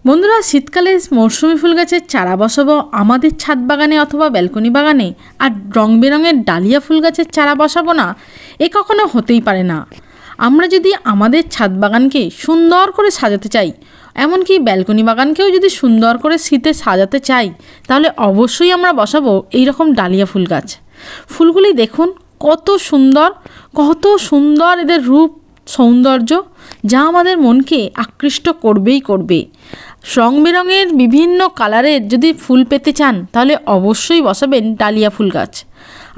বন্ধুরা, শীতকালে মৌসুমি ফুল গাছের চারা বসাবো আমাদের ছাদ বাগানে অথবা ব্যালকনি বাগানে, আর রং বেরঙের ডালিয়া ফুল গাছের চারা বসাবো না, এ কখনো হতেই পারে না। আমরা যদি আমাদের ছাদ বাগানকে সুন্দর করে সাজাতে চাই, এমনকি ব্যালকনি বাগানকেও যদি সুন্দর করে শীতে সাজাতে চাই, তাহলে অবশ্যই আমরা বসাবো এই রকম ডালিয়া ফুল গাছ। ফুলগুলি দেখুন কত সুন্দর এদের রূপ সৌন্দর্য, যা আমাদের মনকে আকৃষ্ট করবেই করবে। রং বেরঙের বিভিন্ন কালারের যদি ফুল পেতে চান, তাহলে অবশ্যই বসাবেন ডালিয়া ফুল গাছ।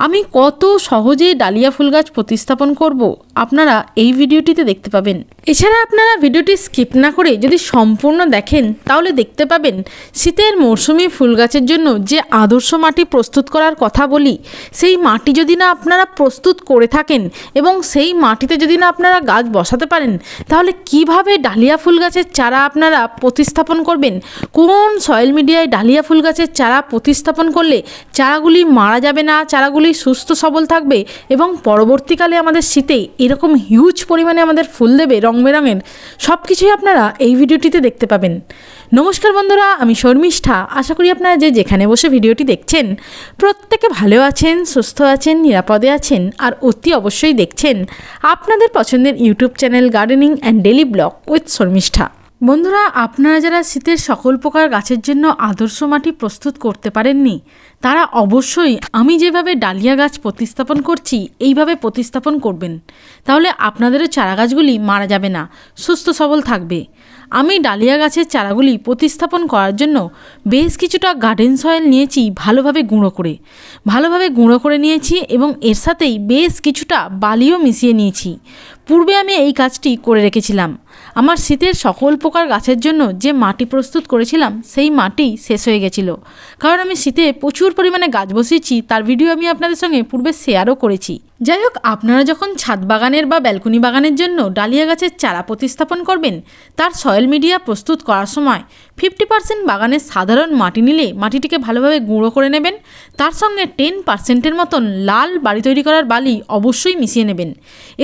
আমি কত সহজে ডালিয়া ফুল গাছ প্রতিস্থাপন করব, আপনারা এই ভিডিওটিতে দেখতে পাবেন। এছাড়া আপনারা ভিডিওটি স্কিপ না করে যদি সম্পূর্ণ দেখেন, তাহলে দেখতে পাবেন শীতের মৌসুমি ফুল গাছের জন্য যে আদর্শ মাটি প্রস্তুত করার কথা বলি, সেই মাটি যদি না আপনারা প্রস্তুত করে থাকেন এবং সেই মাটিতে যদি না আপনারা গাছ বসাতে পারেন, তাহলে কিভাবে ডালিয়া ফুল গাছের চারা আপনারা প্রতিস্থাপন করবেন, কোন সয়েল মিডিয়ায় ডালিয়া ফুল গাছের চারা প্রতিস্থাপন করলে চারাগুলি মারা যাবে না, চারাগুলি সুস্থ সবল থাকবে এবং পরবর্তীকালে আমাদের শীতে এরকম হিউজ পরিমাণে আমাদের ফুল দেবে রং বেরঙের, সব কিছুই আপনারা এই ভিডিওটিতে দেখতে পাবেন। নমস্কার বন্ধুরা, আমি শর্মিষ্ঠা। আশা করি আপনারা যেখানে বসে ভিডিওটি দেখছেন প্রত্যেকে ভালো আছেন, সুস্থ আছেন, নিরাপদে আছেন, আর অতি অবশ্যই দেখছেন আপনাদের পছন্দের YouTube channel gardening and daily blog with Sharmistha. বন্ধুরা, আপনারা যারা শীতের সকল প্রকার গাছের জন্য আদর্শ মাটি প্রস্তুত করতে পারেননি, তারা অবশ্যই আমি যেভাবে ডালিয়া গাছ প্রতিস্থাপন করছি এইভাবে প্রতিস্থাপন করবেন, তাহলে আপনাদেরও চারা গাছগুলি মারা যাবে না, সুস্থ সবল থাকবে। আমি ডালিয়া গাছের চারাগুলি প্রতিস্থাপন করার জন্য বেশ কিছুটা গার্ডেন সয়েল নিয়েছি, ভালোভাবে গুঁড়ো করে নিয়েছি এবং এর সাথেই বেশ কিছুটা বালিও মিশিয়ে নিয়েছি। পূর্বে আমি এই কাজটি করে রেখেছিলাম। আমার শীতের সকল প্রকার গাছের জন্য যে মাটি প্রস্তুত করেছিলাম, সেই মাটি শেষ হয়ে গেছিলো, কারণ আমি শীতে প্রচুর পরিমাণে গাছ বসিয়েছি, তার ভিডিও আমি আপনাদের সঙ্গে পূর্বে শেয়ারও করেছি। যাই হোক, আপনারা যখন ছাদ বাগানের বা ব্যালকনি বাগানের জন্য ডালিয়া গাছের চারা প্রতিস্থাপন করবেন, তার সয়েল মিডিয়া প্রস্তুত করার সময় 50% বাগানের সাধারণ মাটি নিলে মাটিটিকে ভালোভাবে গুঁড়ো করে নেবেন। তার সঙ্গে 10%-এর মতন লাল বাড়ি তৈরি করার বালি অবশ্যই মিশিয়ে নেবেন।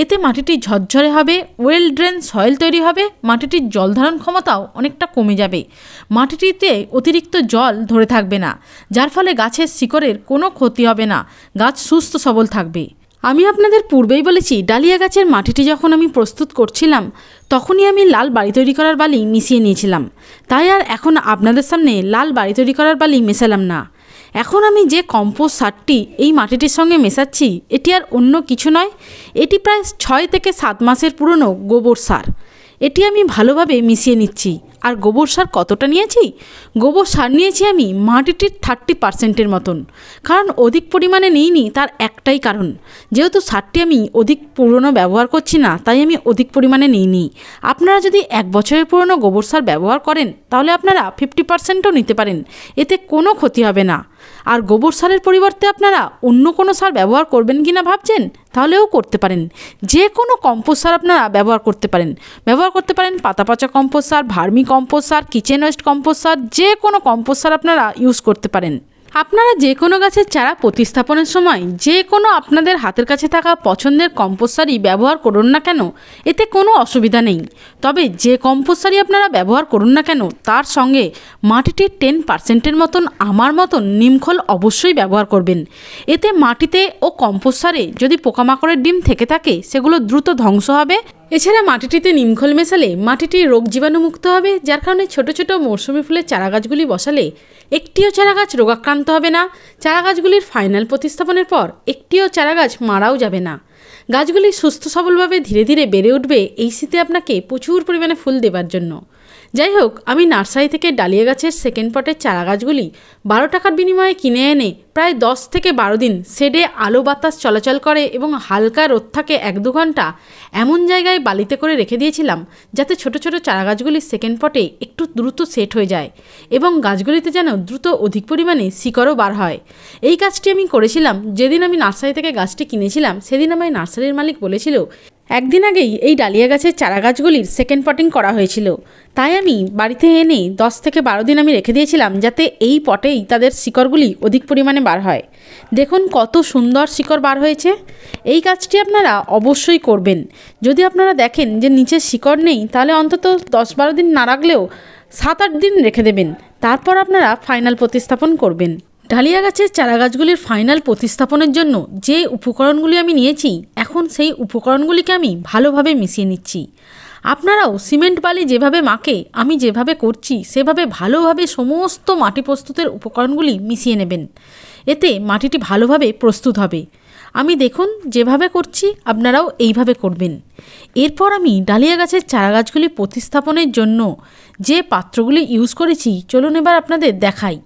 এতে মাটিটি ঝরঝরে হবে, ওয়েল ড্রেন সয়েল তৈরি হবে, মাটিটির জল ধারণ ক্ষমতাও অনেকটা কমে যাবে, মাটিটিতে অতিরিক্ত জল ধরে থাকবে না, যার ফলে গাছের শিকড়ের কোনো ক্ষতি হবে না, গাছ সুস্থ সবল থাকবে। আমি আপনাদের পূর্বেই বলেছি, ডালিয়া গাছের মাটিটি যখন আমি প্রস্তুত করছিলাম, তখনই আমি লাল বাড়ি তৈরি করার বালি মিশিয়ে নিয়েছিলাম। তাই আর এখন আপনাদের সামনে লাল বাড়ি তৈরি করার বালি মেশালাম না। এখন আমি যে কম্পোস্ট সারটি এই মাটিটির সঙ্গে মেশাচ্ছি, এটি আর অন্য কিছু নয়, এটি প্রায় 6 থেকে 7 মাসের পুরনো গোবর সার। এটি আমি ভালোভাবে মিশিয়ে নিচ্ছি। আর গোবর সার কতটা নিয়েছি? গোবর সার নিয়েছি আমি মাটিটির 30%-এর মতন। কারণ অধিক পরিমাণে নিইনি, তার একটাই কারণ, যেহেতু সারটি আমি অধিক পুরনো ব্যবহার করছি না, তাই আমি অধিক পরিমাণে নিইনি। আপনারা যদি 1 বছরের পুরনো গোবর সার ব্যবহার করেন, তাহলে আপনারা 50%ও নিতে পারেন, এতে কোনো ক্ষতি হবে না। আর গোবর সারের পরিবর্তে আপনারা অন্য কোনো সার ব্যবহার করবেন কি না ভাবছেন, তাহলেও করতে পারেন। যে কোনো কম্পোস্ট সার আপনারা ব্যবহার করতে পারেন পাতা পচা কম্পোস্ট সার, ভার্মি কম্পোস্ট সার, কিচেন ওয়েস্ট কম্পোস্ট সার, যে কোনো কম্পোস্ট সার আপনারা ইউজ করতে পারেন। আপনারা যে কোনো গাছের চারা প্রতিস্থাপনের সময় যে কোনো আপনাদের হাতের কাছে থাকা পছন্দের কম্পোস্ট সারই ব্যবহার করুন না কেন, এতে কোনো অসুবিধা নেই। তবে যে কম্পোস্ট সারই আপনারা ব্যবহার করুন না কেন, তার সঙ্গে মাটিটির 10%-এর মতন আমার মতন নিমখোল অবশ্যই ব্যবহার করবেন। এতে মাটিতে ও কম্পোস্ট সারে যদি পোকামাকড়ের ডিম থেকে থাকে, সেগুলো দ্রুত ধ্বংস হবে। এছাড়া মাটিটিতে নিমখোল মেশালে মাটিটি রোগ জীবাণুমুক্ত হবে, যার কারণে ছোট ছোট মৌসুমি ফুলের চারা গাছগুলি বসালে একটিও চারা গাছ রোগাক্রান্ত হবে না। চারা গাছগুলির ফাইনাল প্রতিস্থাপনের পর একটিও চারা গাছ মারাও যাবে না। গাছগুলি সুস্থ সবলভাবে ধীরে ধীরে বেড়ে উঠবে এই শীতে আপনাকে প্রচুর পরিমাণে ফুল দেবার জন্য। যাই হোক, আমি নার্সারি থেকে ডালিয়া গাছের সেকেন্ড পটের চারা গাছগুলি 12 টাকার বিনিময়ে কিনে এনে প্রায় 10 থেকে 12 দিন শেডে আলো বাতাস চলাচল করে এবং হালকা রোদ থাকে 1-2 ঘন্টা, এমন জায়গায় বালিতে করে রেখে দিয়েছিলাম, যাতে ছোট ছোট চারা গাছগুলির সেকেন্ড পটে একটু দ্রুত সেট হয়ে যায় এবং গাছগুলিতে যেন দ্রুত অধিক পরিমাণে শিকড়ও বার হয়। এই কাজটি আমি করেছিলাম যেদিন আমি নার্সারি থেকে গাছটি কিনেছিলাম। সেদিন আমায় নার্সারির মালিক বলেছিল, একদিন আগেই এই ডালিয়া গাছের চারা গাছগুলির সেকেন্ড পটিং করা হয়েছিল, তাই আমি বাড়িতে এনে 10 থেকে 12 দিন আমি রেখে দিয়েছিলাম, যাতে এই পটেই তাদের শিকড়গুলি অধিক পরিমাণে বার হয়। দেখুন কত সুন্দর শিকড় বার হয়েছে। এই কাজটি আপনারা অবশ্যই করবেন। যদি আপনারা দেখেন যে নিচে শিকড় নেই, তাহলে অন্তত 10-12 দিন না রাখলেও 7-8 দিন রেখে দেবেন, তারপর আপনারা ফাইনাল প্রতিস্থাপন করবেন। ডালিয়া গাছের চারা গাছগুলির ফাইনাল প্রতিস্থাপনের জন্য যে উপকরণগুলি আমি নিয়েছি, এখন সেই উপকরণগুলিকে আমি ভালোভাবে মিশিয়ে নিচ্ছি। আপনারাও সিমেন্ট বালি যেভাবে মাখে আমি যেভাবে করছি সেভাবে ভালোভাবে সমস্ত মাটি প্রস্তুতের উপকরণগুলি মিশিয়ে নেবেন। এতে মাটিটি ভালোভাবে প্রস্তুত হবে। আমি দেখুন যেভাবে করছি আপনারাও এইভাবে করবেন। এরপর আমি ডালিয়া গাছের চারা গাছগুলি প্রতিস্থাপনের জন্য যে পাত্রগুলি ইউজ করেছি চলুন এবার আপনাদের দেখাই।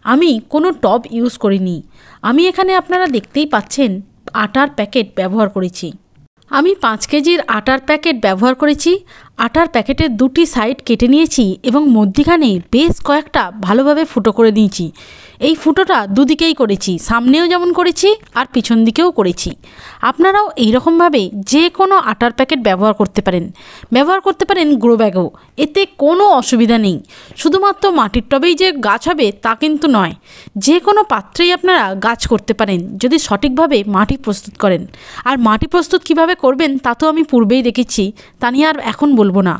আমি কোনো টব ইউজ করিনি। আমি এখানে আপনারা দেখতেই পাচ্ছেন আটার প্যাকেট ব্যবহার করেছি। আমি 5 কেজির আটার প্যাকেট ব্যবহার করেছি। আটার প্যাকেটের 2টি সাইড কেটে নিয়েছি এবং মধ্যিখানে বেশ কয়েকটা ভালোভাবে ফুটো করে দিয়েছি। এই ফুটোটা দুদিকেই করেছি, সামনেও যেমন করেছি আর পিছন দিকেও করেছি। আপনারাও এইরকমভাবে যে কোনো আটার প্যাকেট ব্যবহার করতে পারেন গ্রো ব্যাগও, এতে কোনো অসুবিধা নেই। শুধুমাত্র মাটির টবেই যে গাছ হবে তা কিন্তু নয়, যে কোনো পাত্রেই আপনারা গাছ করতে পারেন যদি সঠিকভাবে মাটি প্রস্তুত করেন। আর মাটি প্রস্তুত কিভাবে করবেন তা তো আমি পূর্বেই দেখেছি, তা নিয়ে আর এখন বলবো না।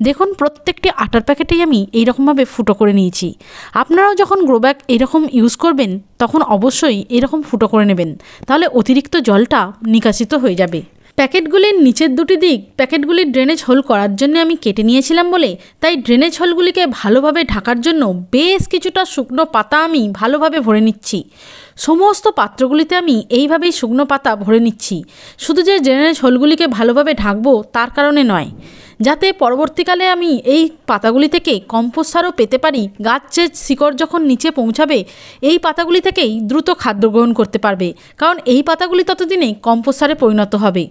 দেখুন প্রত্যেকটি আটার প্যাকেটেই আমি এইরকমভাবে ফুটো করে নিয়েছি। আপনারাও যখন গ্রো ব্যাগ এইরকম ইউজ করবেন তখন অবশ্যই এরকম ফুটো করে নেবেন, তাহলে অতিরিক্ত জলটা নিকাশিত হয়ে যাবে। প্যাকেটগুলির নিচের 2টি দিক প্যাকেটগুলির ড্রেনেজ হোল করার জন্য আমি কেটে নিয়েছিলাম বলে তাই ড্রেনেজ হোলগুলিকে ভালোভাবে ঢাকার জন্য বেশ কিছুটা শুকনো পাতা আমি ভালোভাবে ভরে নিচ্ছি। সমস্ত পাত্রগুলিতে আমি এইভাবেই শুকনো পাতা ভরে নিচ্ছি। শুধু যে ড্রেনেজ হোলগুলিকে ভালোভাবে ঢাকবো তার কারণে নয়, যাতে পরবর্তীকালে আমি এই পাতাগুলি থেকে কম্পোস্ট সারও পেতে পারি। গাছের শিকড় যখন নিচে পৌঁছাবে এই পাতাগুলি থেকেই দ্রুত খাদ্য গ্রহণ করতে পারবে, কারণ এই পাতাগুলি ততদিনে কম্পোস্ট সারে পরিণত হবে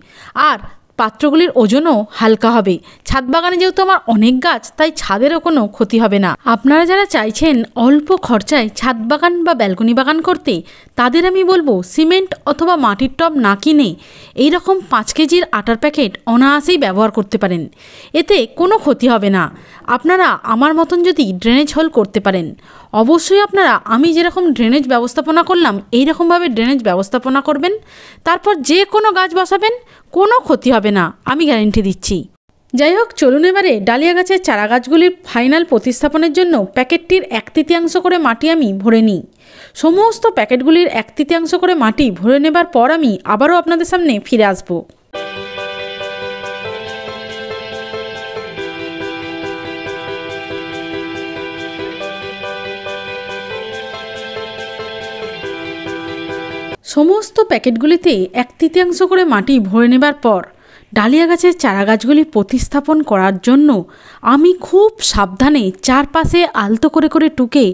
আর পাত্রগুলির ওজনও হালকা হবে। ছাদ বাগানে যেহেতু আমার অনেক গাছ তাই ছাদেরও কোনো ক্ষতি হবে না। আপনারা যারা চাইছেন অল্প খরচায় ছাদ বাগান বা ব্যালকনি বাগান করতে তাদের আমি বলবো সিমেন্ট অথবা মাটির টব না কিনে এইরকম 5 কেজির আটার প্যাকেট অনায়াসেই ব্যবহার করতে পারেন, এতে কোনো ক্ষতি হবে না। আপনারা আমার মতন যদি ড্রেনেজ হোল করতে পারেন, অবশ্যই আপনারা আমি যেরকম ড্রেনেজ ব্যবস্থাপনা করলাম এইরকমভাবে ড্রেনেজ ব্যবস্থাপনা করবেন, তারপর যে কোনো গাছ বসাবেন, কোনো ক্ষতি হবে না, আমি গ্যারেন্টি দিচ্ছি। যাই হোক, চলুন এবারে ডালিয়া গাছের চারা গাছগুলির ফাইনাল প্রতিস্থাপনের জন্য প্যাকেটটির 1/3 করে মাটি আমি ভরে নিই। সমস্ত প্যাকেটগুলির 1/3 করে মাটি ভরে নেবার পর আমি আবারও আপনাদের সামনে ফিরে আসব। সমস্ত প্যাকেটগুলিতে 1/3 করে মাটি ভরে নেবার পর ডালিয়া গাছের চারা গাছগুলি প্রতিস্থাপন করার জন্য আমি খুব সাবধানে চারপাশে আলতো করে করে টুকে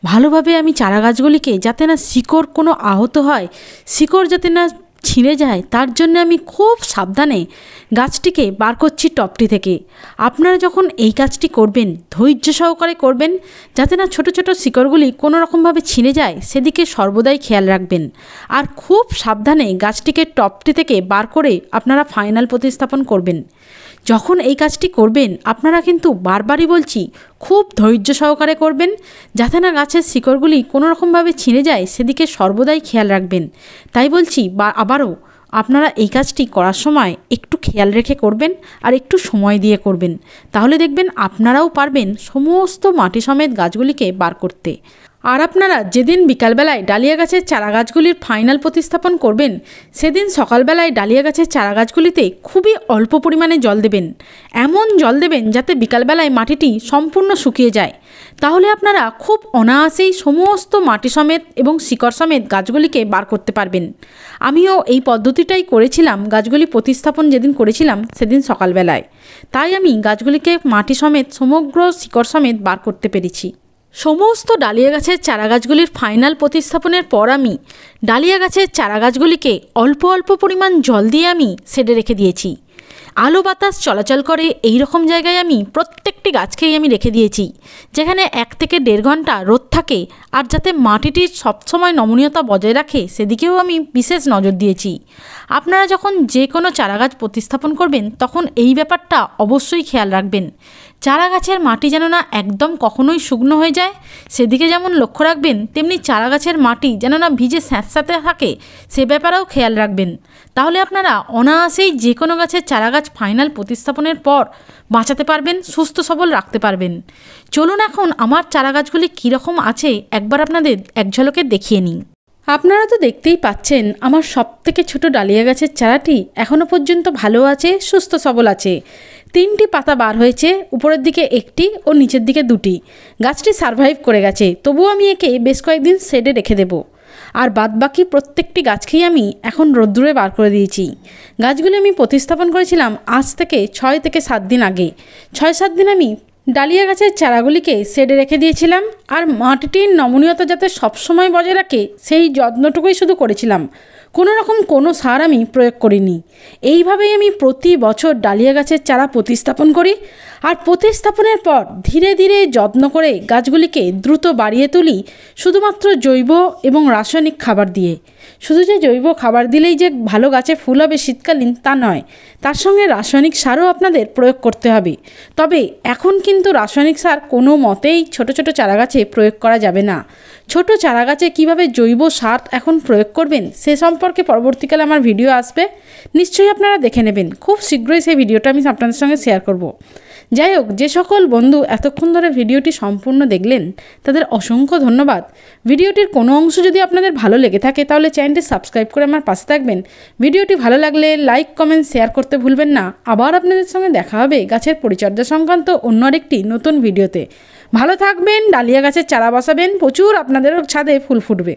ভালোভাবে আমি চারা গাছগুলিকে, যাতে না শিকড় কোনো আহত হয়, শিকড় যাতে না ছিঁড়ে যায়, তার জন্য আমি খুব সাবধানে গাছটিকে বার করছি টবটি থেকে। আপনারা যখন এই কাজটি করবেন ধৈর্য সহকারে করবেন, যাতে না ছোট ছোট শিকড়গুলি কোনো রকমভাবে ছিঁড়ে যায় সেদিকে সর্বদাই খেয়াল রাখবেন। আর খুব সাবধানে গাছটিকে টবটি থেকে বার করে আপনারা ফাইনাল প্রতিস্থাপন করবেন। যখন এই কাজটি করবেন আপনারা কিন্তু বারবারই বলছি খুব ধৈর্য সহকারে করবেন, যাতে না গাছের শিকড়গুলি কোনো রকমভাবে ছিঁড়ে যায় সেদিকে সর্বদাই খেয়াল রাখবেন। তাই বলছি আবারও আপনারা এই কাজটি করার সময় একটু খেয়াল রেখে করবেন আর একটু সময় দিয়ে করবেন, তাহলে দেখবেন আপনারাও পারবেন সমস্ত মাটি সমেত গাছগুলিকে বার করতে। আর আপনারা যেদিন বিকালবেলায় ডালিয়া গাছের চারা গাছগুলির ফাইনাল প্রতিস্থাপন করবেন সেদিন সকালবেলায় ডালিয়া গাছের চারা গাছগুলিতে খুবই অল্প পরিমাণে জল দেবেন। এমন জল দেবেন যাতে বিকালবেলায় মাটিটি সম্পূর্ণ শুকিয়ে যায়, তাহলে আপনারা খুব অনায়াসেই সমস্ত মাটি সমেত এবং শিকড় সমেত গাছগুলিকে বার করতে পারবেন। আমিও এই পদ্ধতিটাই করেছিলাম গাছগুলি প্রতিস্থাপন যেদিন করেছিলাম সেদিন সকালবেলায়, তাই আমি গাছগুলিকে মাটি সমেত সমগ্র শিকড় সমেত বার করতে পেরেছি। সমস্ত ডালিয়া গাছের চারা গাছগুলির ফাইনাল প্রতিস্থাপনের পর আমি ডালিয়া গাছের চারা গাছগুলিকে অল্প অল্প পরিমাণ জল দিয়ে আমি শেডে রেখে দিয়েছি। আলো বাতাস চলাচল করে এই রকম জায়গায় আমি প্রত্যেকটি গাছকেই আমি রেখে দিয়েছি, যেখানে 1 থেকে 1.5 ঘন্টা রোদ থাকে আর যাতে মাটিটির সবসময় নমনীয়তা বজায় রাখে সেদিকেও আমি বিশেষ নজর দিয়েছি। আপনারা যখন যে কোনো চারা গাছ প্রতিস্থাপন করবেন তখন এই ব্যাপারটা অবশ্যই খেয়াল রাখবেন, চারা গাছের মাটি যেন না একদম কখনোই শুকনো হয়ে যায় সেদিকে যেমন লক্ষ্য রাখবেন, তেমনি চারা গাছের মাটি যেন না ভিজে স্যাঁতস্যাঁতে থাকে সে ব্যাপারেও খেয়াল রাখবেন। তাহলে আপনারা অনায়াসেই যে কোনো গাছের চারা গাছ ফাইনাল প্রতিস্থাপনের পর বাঁচাতে পারবেন, সুস্থ সবল রাখতে পারবেন। চলুন এখন আমার চারা গাছগুলি কীরকম আছে একবার আপনাদের এক ঝলকে দেখিয়ে নিই। আপনারা তো দেখতেই পাচ্ছেন আমার সবথেকে ছোট ডালিয়া গাছের চারাটি এখনও পর্যন্ত ভালো আছে, সুস্থ সবল আছে। 3টি পাতা বার হয়েছে, উপরের দিকে 1টি ও নিচের দিকে 2টি। গাছটি সারভাইভ করে গেছে, তবুও আমি একে বেশ কয়েকদিন শেডে রেখে দেব। আর বাদবাকি প্রত্যেকটি গাছকেই আমি এখন রোদ্দুরে বার করে দিয়েছি। গাছগুলি আমি প্রতিস্থাপন করেছিলাম আজ থেকে 6 থেকে 7 দিন আগে। 6-7 দিন আমি ডালিয়া গাছের চারাগুলিকে শেডে রেখে দিয়েছিলাম, আর মাটিটির নমনীয়তা যাতে সবসময় বজায় রাখে সেই যত্নটুকুই শুধু করেছিলাম। কোনো সার আমি প্রয়োগ করিনি। এইভাবেই আমি প্রতি বছর ডালিয়া গাছের চারা প্রতিস্থাপন করি, আর প্রতিস্থাপনের পর ধীরে ধীরে যত্ন করে গাছগুলিকে দ্রুত বাড়িয়ে তুলি শুধুমাত্র জৈব এবং রাসায়নিক খাবার দিয়ে। শুধু যে জৈব খাবার দিলেই যে ভালো গাছে ফুল হবে শীতকালীন তা নয়, তার সঙ্গে রাসায়নিক সারও আপনাদের প্রয়োগ করতে হবে। তবে এখন কিন্তু রাসায়নিক সার কোনো মতেই ছোট ছোট চারাগাছে প্রয়োগ করা যাবে না। ছোট চারাগাছে কীভাবে জৈব সার এখন প্রয়োগ করবেন সে সম্পর্কে পরবর্তীকালে আমার ভিডিও আসবে, নিশ্চয়ই আপনারা দেখে নেবেন। খুব শীঘ্রই সেই ভিডিওটা আমি আপনাদের সঙ্গে শেয়ার করব। যাই হোক, যে সকল বন্ধু এতক্ষণ ধরে ভিডিওটি সম্পূর্ণ দেখলেন তাদের অসংখ্য ধন্যবাদ। ভিডিওটির কোনো অংশ যদি আপনাদের ভালো লেগে থাকে তাহলে চ্যানেলটি সাবস্ক্রাইব করে আমার পাশে থাকবেন। ভিডিওটি ভালো লাগলে লাইক, কমেন্ট, শেয়ার করতে ভুলবেন না। আবার আপনাদের সঙ্গে দেখা হবে গাছের পরিচর্যা সংক্রান্ত অন্য আরেকটি নতুন ভিডিওতে। ভালো থাকবেন, ডালিয়া গাছের চারা বসাবেন, প্রচুর আপনাদের ছাদে ফুল ফুটবে।